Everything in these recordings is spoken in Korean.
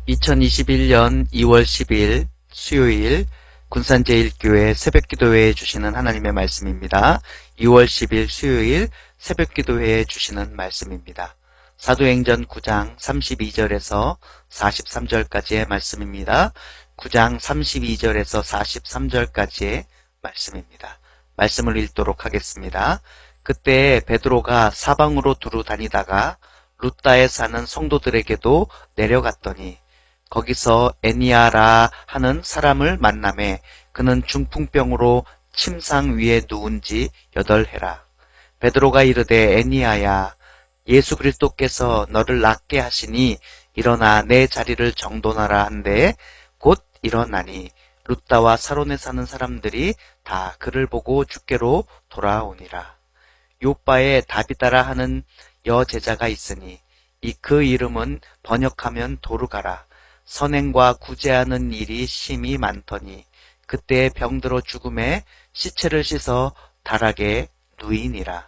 (2021년 2월 10일) 수요일 군산제일교회 새벽기도회에 주시는 하나님의 말씀입니다. 2월 10일 수요일 새벽기도회에 주시는 말씀입니다. 사도행전 9장 32절에서 43절까지의 말씀입니다. 9장 32절에서 43절까지의 말씀입니다. 말씀을 읽도록 하겠습니다. 그때 베드로가 사방으로 두루 다니다가 루다에 사는 성도들에게도 내려갔더니 거기서 애니아라 하는 사람을 만나매 그는 중풍병으로 침상 위에 누운 지 8해라. 베드로가 이르되 애니아야 예수 그리스도께서 너를 낫게 하시니 일어나 내 자리를 정돈하라 한데 곧 일어나니 루다와 사론에 사는 사람들이 다 그를 보고 주께로 돌아오니라. 요빠에 다비다라 하는 여제자가 있으니 그 이름은 번역하면 도르가라. 선행과 구제하는 일이 심히 많더니 그때 병들어 죽음에 시체를 씻어 다락에 누이니라.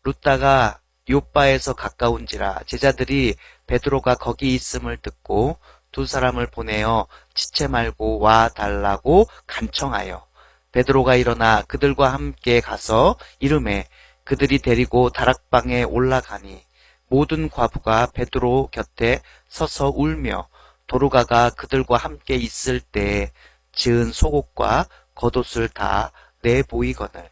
루다가 요빠에서 가까운지라 제자들이 베드로가 거기 있음을 듣고 두 사람을 보내어 지체 말고 와 달라고 간청하여 베드로가 일어나 그들과 함께 가서 이르매 그들이 데리고 다락방에 올라가니 모든 과부가 베드로 곁에 서서 울며 도르가가 그들과 함께 있을 때에 지은 속옷과 겉옷을 다 내보이거늘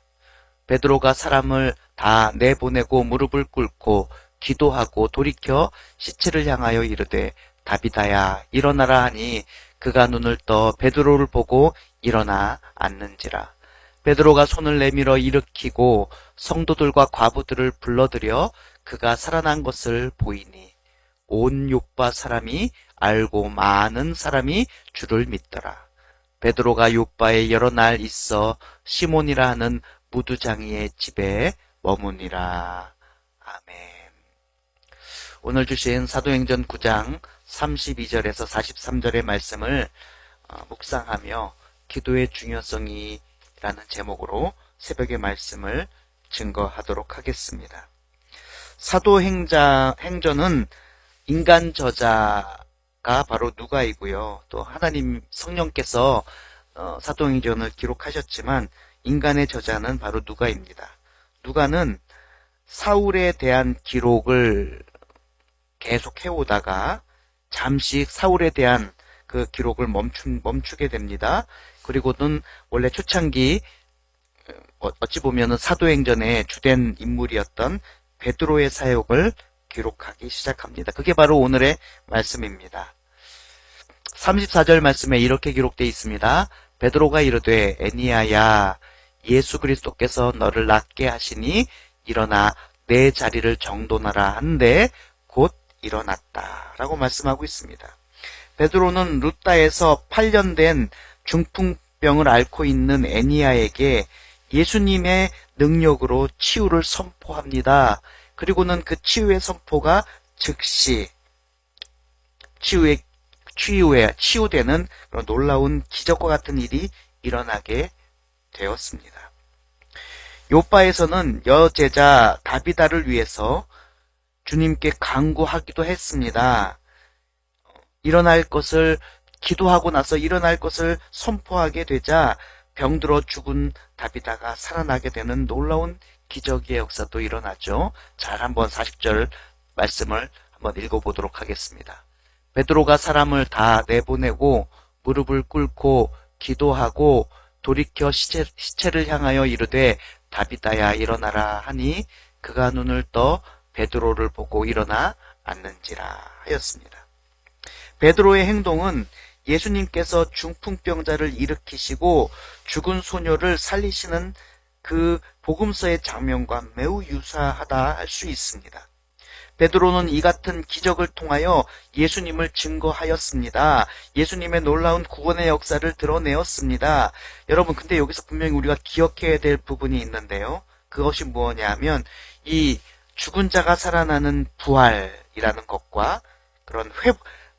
베드로가 사람을 다 내보내고 무릎을 꿇고 기도하고 돌이켜 시체를 향하여 이르되 다비다야 일어나라 하니 그가 눈을 떠 베드로를 보고 일어나 앉는지라. 베드로가 손을 내밀어 일으키고 성도들과 과부들을 불러들여 그가 살아난 것을 보이니 온 요빠 사람이 알고 많은 사람이 주를 믿더라. 베드로가 요빠에 여러 날 있어 시몬이라 하는 무두장이의 집에 머무니라. 아멘. 오늘 주신 사도행전 9장 32절에서 43절의 말씀을 묵상하며 기도의 중요성이라는 제목으로 새벽의 말씀을 증거하도록 하겠습니다. 사도행전은 인간 저자가 바로 누가이고요. 또 하나님 성령께서 사도행전을 기록하셨지만 인간의 저자는 바로 누가입니다. 누가는 사울에 대한 기록을 계속 해오다가 잠시 사울에 대한 그 기록을 멈추게 됩니다. 그리고는 원래 초창기 어찌 보면은 사도행전의 주된 인물이었던 베드로의 사역을 기록하기 시작합니다. 그게 바로 오늘의 말씀입니다. 34절 말씀에 이렇게 기록되어 있습니다. 베드로가 이르되 애니야야 예수 그리스도께서 너를 낫게 하시니 일어나 내 자리를 정돈하라 한데 곧 일어났다 라고 말씀하고 있습니다. 베드로는 루따에서 8년 된 중풍병을 앓고 있는 애니야에게 예수님의 능력으로 치유를 선포합니다. 그리고는 그 치유의 선포가 즉시 치유되는 그런 놀라운 기적과 같은 일이 일어나게 되었습니다. 요바에서는 여제자 다비다를 위해서 주님께 간구하기도 했습니다. 일어날 것을 기도하고 나서 일어날 것을 선포하게 되자 병들어 죽은 다비다가 살아나게 되는 놀라운 기적의 역사도 일어나죠. 잘 한번 40절 말씀을 한번 읽어보도록 하겠습니다. 베드로가 사람을 다 내보내고 무릎을 꿇고 기도하고 돌이켜 시체를 향하여 이르되 다비다야 일어나라 하니 그가 눈을 떠 베드로를 보고 일어나 앉는지라 하였습니다. 베드로의 행동은 예수님께서 중풍병자를 일으키시고 죽은 소녀를 살리시는 그 복음서의 장면과 매우 유사하다 할 수 있습니다. 베드로는 이 같은 기적을 통하여 예수님을 증거하였습니다. 예수님의 놀라운 구원의 역사를 드러내었습니다. 여러분, 근데 여기서 분명히 우리가 기억해야 될 부분이 있는데요. 그것이 무엇이냐면 이 죽은 자가 살아나는 부활이라는 것과 그런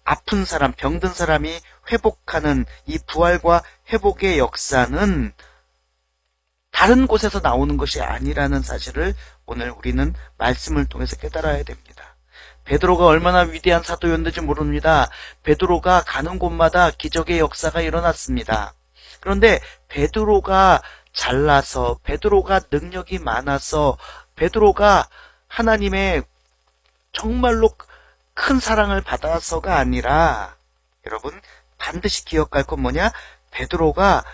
아픈 사람, 병든 사람이 회복하는 이 부활과 회복의 역사는 다른 곳에서 나오는 것이 아니라는 사실을 오늘 우리는 말씀을 통해서 깨달아야 됩니다. 베드로가 얼마나 위대한 사도였는지 모릅니다. 베드로가 가는 곳마다 기적의 역사가 일어났습니다. 그런데 베드로가 잘나서, 베드로가 능력이 많아서, 베드로가 하나님의 정말로 큰 사랑을 받아서가 아니라, 여러분 반드시 기억할 건 뭐냐? 베드로가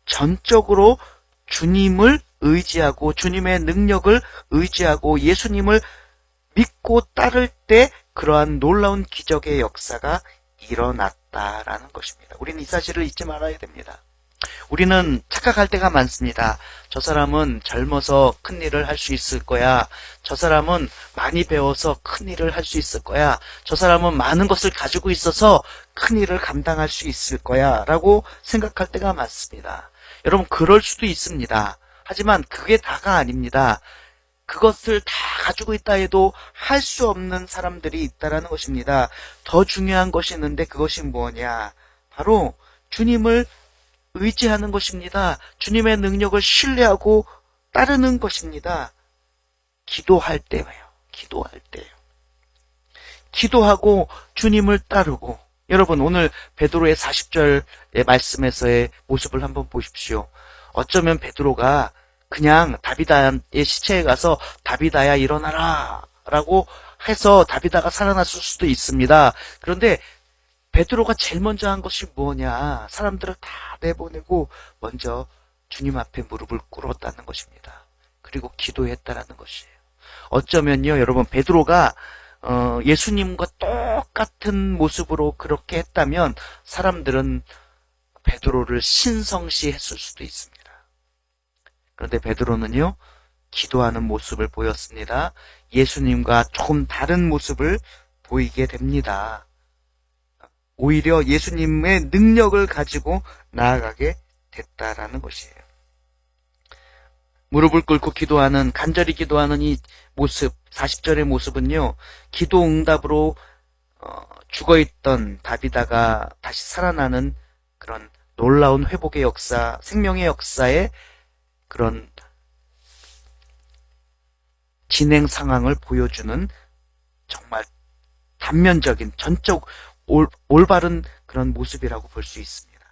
전적으로 주님을 의지하고 주님의 능력을 의지하고 예수님을 믿고 따를 때 그러한 놀라운 기적의 역사가 일어났다라는 것입니다. 우리는 이 사실을 잊지 말아야 됩니다. 우리는 착각할 때가 많습니다. 저 사람은 젊어서 큰 일을 할 수 있을 거야. 저 사람은 많이 배워서 큰 일을 할 수 있을 거야. 저 사람은 많은 것을 가지고 있어서 큰 일을 감당할 수 있을 거야 라고 생각할 때가 많습니다. 여러분, 그럴 수도 있습니다. 하지만 그게 다가 아닙니다. 그것을 다 가지고 있다 해도 할 수 없는 사람들이 있다라는 것입니다. 더 중요한 것이 있는데 그것이 뭐냐? 바로 주님을 의지하는 것입니다. 주님의 능력을 신뢰하고 따르는 것입니다. 기도할 때예요. 기도할 때예요. 기도하고 주님을 따르고. 여러분, 오늘 베드로의 40절의 말씀에서의 모습을 한번 보십시오. 어쩌면 베드로가 그냥 다비다의 시체에 가서 다비다야 일어나라 라고 해서 다비다가 살아났을 수도 있습니다. 그런데 베드로가 제일 먼저 한 것이 뭐냐? 사람들을 다 내보내고 먼저 주님 앞에 무릎을 꿇었다는 것입니다. 그리고 기도했다라는 것이에요. 어쩌면요, 여러분, 베드로가 예수님과 똑같은 모습으로 그렇게 했다면 사람들은 베드로를 신성시했을 수도 있습니다. 그런데 베드로는요, 기도하는 모습을 보였습니다. 예수님과 조금 다른 모습을 보이게 됩니다. 오히려 예수님의 능력을 가지고 나아가게 됐다라는 것이에요. 무릎을 꿇고 기도하는, 간절히 기도하는 이 모습, 40절의 모습은요, 기도 응답으로 죽어있던 다비다가 다시 살아나는 그런 놀라운 회복의 역사, 생명의 역사의 그런 진행 상황을 보여주는 정말 단면적인, 전적 올바른 그런 모습이라고 볼 수 있습니다.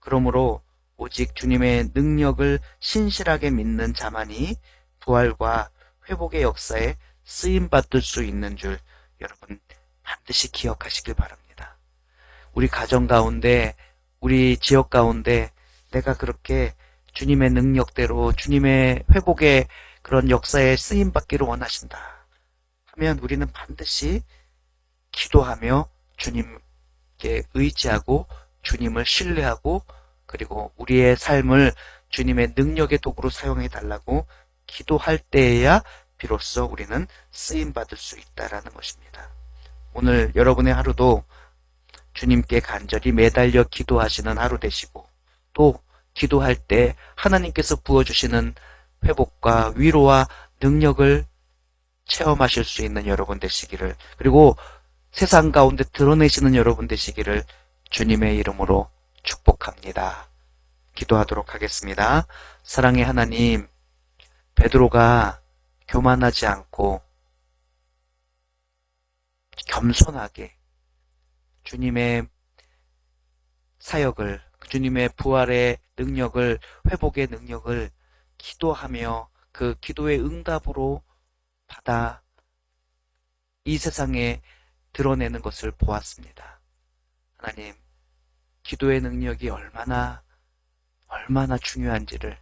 그러므로 오직 주님의 능력을 신실하게 믿는 자만이 부활과 회복의 역사에 쓰임받을 수 있는 줄 여러분 반드시 기억하시길 바랍니다. 우리 가정 가운데, 우리 지역 가운데 내가 그렇게 주님의 능력대로 주님의 회복의 그런 역사에 쓰임받기를 원하신다 하면 우리는 반드시 기도하며 주님께 의지하고 주님을 신뢰하고 그리고 우리의 삶을 주님의 능력의 도구로 사용해 달라고 기도할 때에야 비로소 우리는 쓰임받을 수 있다라는 것입니다. 오늘 여러분의 하루도 주님께 간절히 매달려 기도하시는 하루 되시고 또 기도할 때 하나님께서 부어주시는 회복과 위로와 능력을 체험하실 수 있는 여러분 되시기를 그리고 세상 가운데 드러내시는 여러분 되시기를 주님의 이름으로 축복합니다. 기도하도록 하겠습니다. 사랑의 하나님, 베드로가 교만하지 않고 겸손하게 주님의 사역을 주님의 부활의 능력을 회복의 능력을 기도하며 그 기도의 응답으로 받아 이 세상에 드러내는 것을 보았습니다. 하나님, 기도의 능력이 얼마나 중요한지를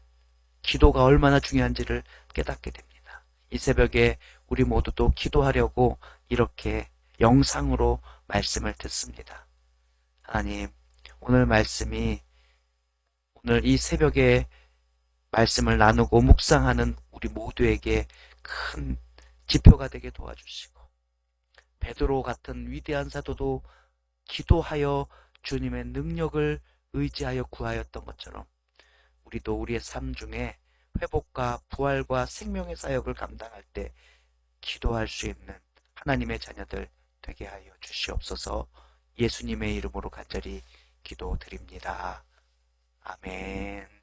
기도가 얼마나 중요한지를 깨닫게 됩니다. 이 새벽에 우리 모두도 기도하려고 이렇게 영상으로 말씀을 듣습니다. 하나님, 오늘 이 새벽에 말씀을 나누고 묵상하는 우리 모두에게 큰 지표가 되게 도와주시고 베드로 같은 위대한 사도도 기도하여 주님의 능력을 의지하여 구하였던 것처럼 우리도 우리의 삶 중에 회복과 부활과 생명의 사역을 감당할 때 기도할 수 있는 하나님의 자녀들 되게 하여 주시옵소서. 예수님의 이름으로 간절히 기도드립니다. 아멘.